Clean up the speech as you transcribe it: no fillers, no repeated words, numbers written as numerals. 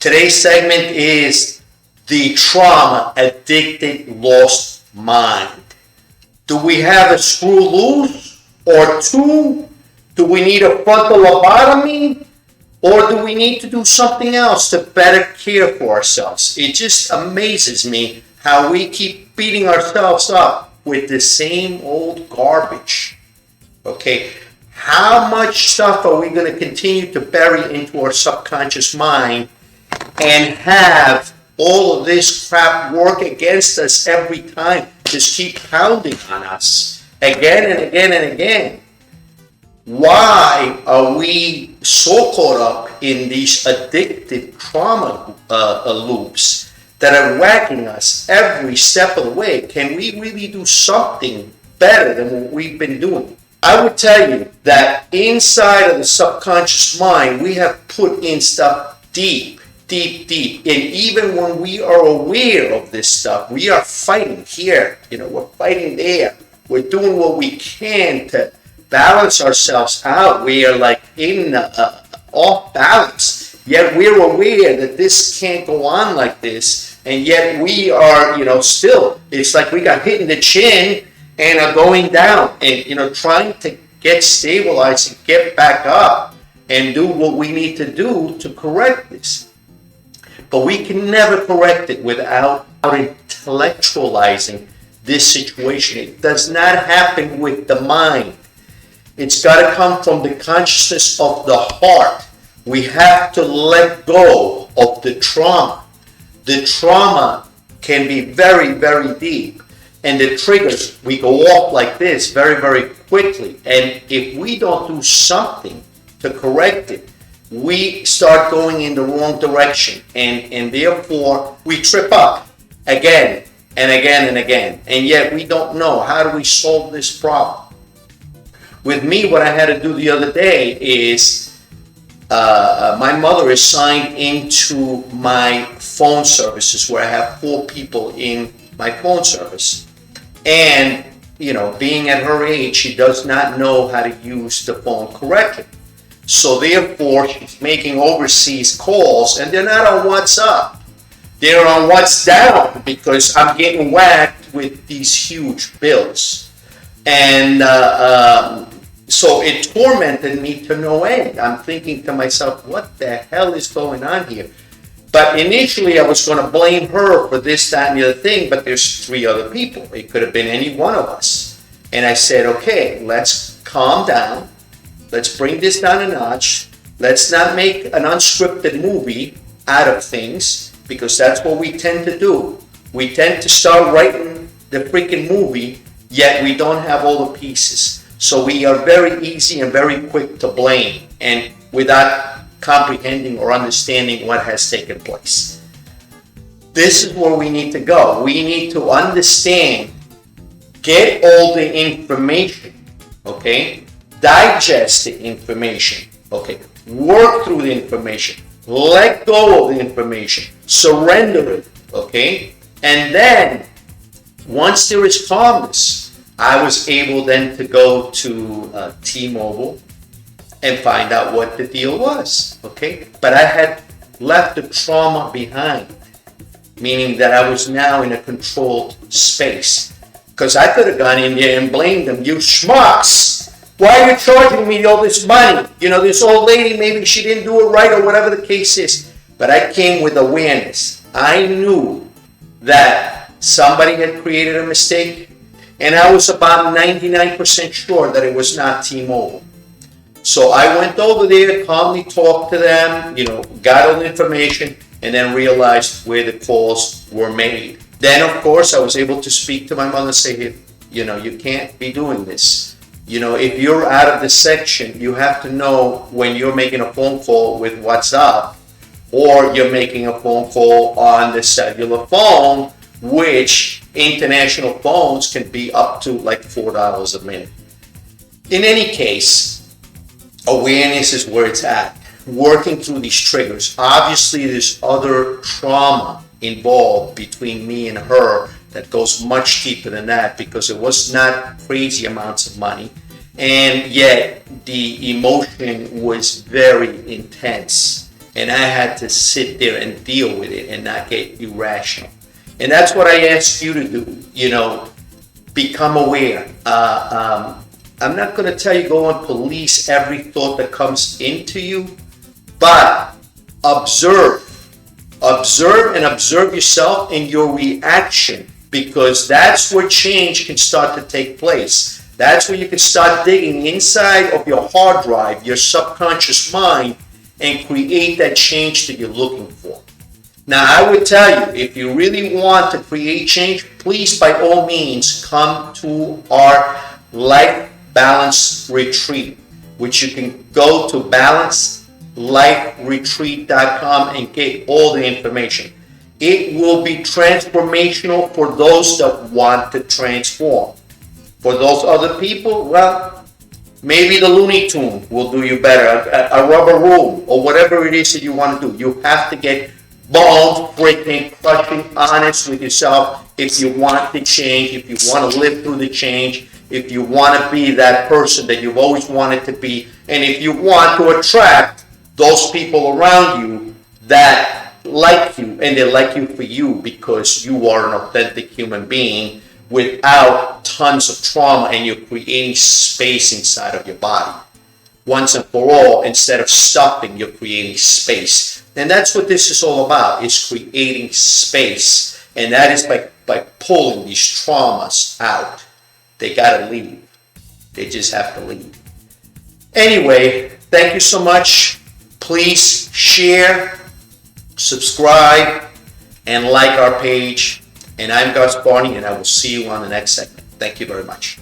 Today's segment is the trauma addicted lost mind. Do we have a screw loose or two? Do we need a frontal lobotomy? Or do we need to do something else to better care for ourselves? It just amazes me how we keep beating ourselves up with the same old garbage. Okay, how much stuff are we going to continue to bury into our subconscious mind and have all of this crap work against us every time? Just keep pounding on us again and again and again. Why are we so caught up in these addictive trauma loops that are whacking us every step of the way? Can we really do something better than what we've been doing? I would tell you that inside of the subconscious mind, we have put in stuff deep. And even when we are aware of this stuff, we are fighting here. We're fighting there. We're doing what we can to balance ourselves out. We are like in off balance, yet we're aware that this can't go on like this, and yet we are still, it's like we got hit in the chin and are going down and trying to get stabilized and get back up and do what we need to do to correct this. But we can never correct it without intellectualizing this situation. It does not happen with the mind. It's got to come from the consciousness of the heart. We have to let go of the trauma. The trauma can be very, very deep. And the triggers, we go off like this very, very quickly. And if we don't do something to correct it, we start going in the wrong direction. And therefore, we trip up again and again and again. And yet we don't know, how do we solve this problem? With me, what I had to do the other day is my mother is signed into my phone services where I have 4 people in my phone service. And, being at her age, she does not know how to use the phone correctly. So therefore, she's making overseas calls, and they're not on WhatsApp. They're on What's Down, because I'm getting whacked with these huge bills. And so it tormented me to no end. I'm thinking to myself, what the hell is going on here? But initially I was going to blame her for this, that, and the other thing, but there's 3 other people. It could have been any one of us. And I said, okay, let's calm down. Let's bring this down a notch. Let's not make an unscripted movie out of things, because that's what we tend to do. We tend to start writing the freaking movie, yet we don't have all the pieces. So we are very easy and very quick to blame, and without comprehending or understanding what has taken place. This is where we need to go. We need to understand, get all the information, okay? Digest the information, okay? Work through the information. Let go of the information. Surrender it, okay? And then, once there is calmness, I was able then to go to T-Mobile and find out what the deal was, okay? But I had left the trauma behind, meaning that I was now in a controlled space. Because I could have gone in there and blamed them. You schmucks! Why are you charging me all this money? This old lady, maybe she didn't do it right or whatever the case is. But I came with awareness. I knew that somebody had created a mistake, and I was about 99% sure that it was not T-Mobile. So I went over there, calmly talked to them, got all the information, and then realized where the calls were made. Then, of course, I was able to speak to my mother and say, hey, you can't be doing this. If you're out of the section, you have to know when you're making a phone call with WhatsApp, or you're making a phone call on the cellular phone, which international phones can be up to like $4 a minute. In any case, awareness is where it's at. Working through these triggers. Obviously, there's other trauma involved between me and her that goes much deeper than that, because it was not crazy amounts of money, and yet the emotion was very intense. And I had to sit there and deal with it and not get irrational. And that's what I ask you to do, become aware. I'm not going to tell you go and police every thought that comes into you, but observe. Observe and observe yourself and your reaction, because that's where change can start to take place. That's where you can start digging inside of your hard drive, your subconscious mind, and create that change that you're looking for. Now, I would tell you, if you really want to create change, please, by all means, come to our Life Balance Retreat, which you can go to balanceliferetreat.com and get all the information. It will be transformational for those that want to transform. For those other people, well, maybe the Looney Tune will do you better, a rubber room, or whatever it is that you want to do. You have to get bone freaking crushing honest with yourself if you want to change, if you want to live through the change, if you want to be that person that you've always wanted to be, and if you want to attract those people around you that like you, and they like you for you because you are an authentic human being without tons of trauma, and you're creating space inside of your body. Once and for all, instead of stuffing, you're creating space. And that's what this is all about, is creating space. And that is by pulling these traumas out. They gotta leave. They just have to leave. Anyway, thank you so much. Please share, subscribe, and like our page. And I'm Gus Barney, and I will see you on the next segment. Thank you very much.